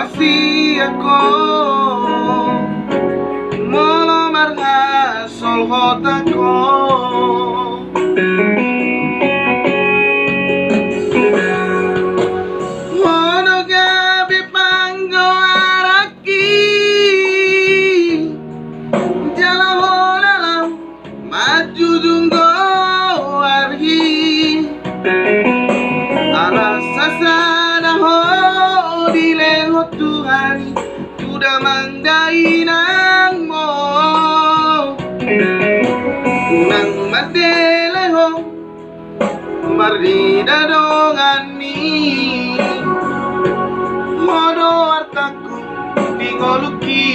así ako Molo marga sol hota ko Mono gabi panggo araki Jala hola lam maju junggo arhi Alas sasada ho dileho Tuhan Sudah mandai nang mo Unang madeleho Mardida dongan mi Modo artaku dingoluki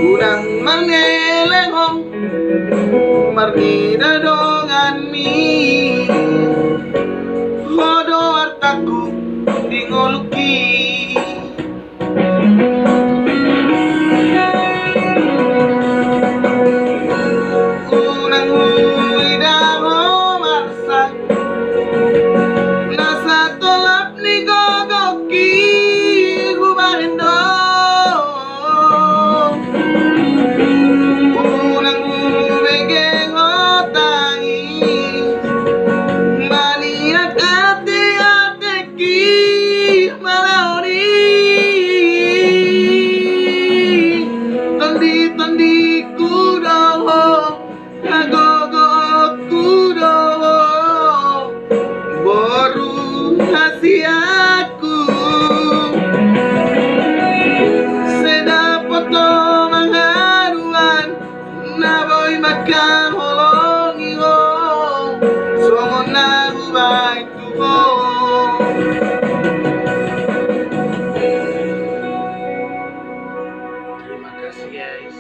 Udang mangelehong Mardida dongan mi Hodo artaku dingoluki Unang huidaho marsak Nasa tolap ni gogoki Gubahendo Terima kasih guys.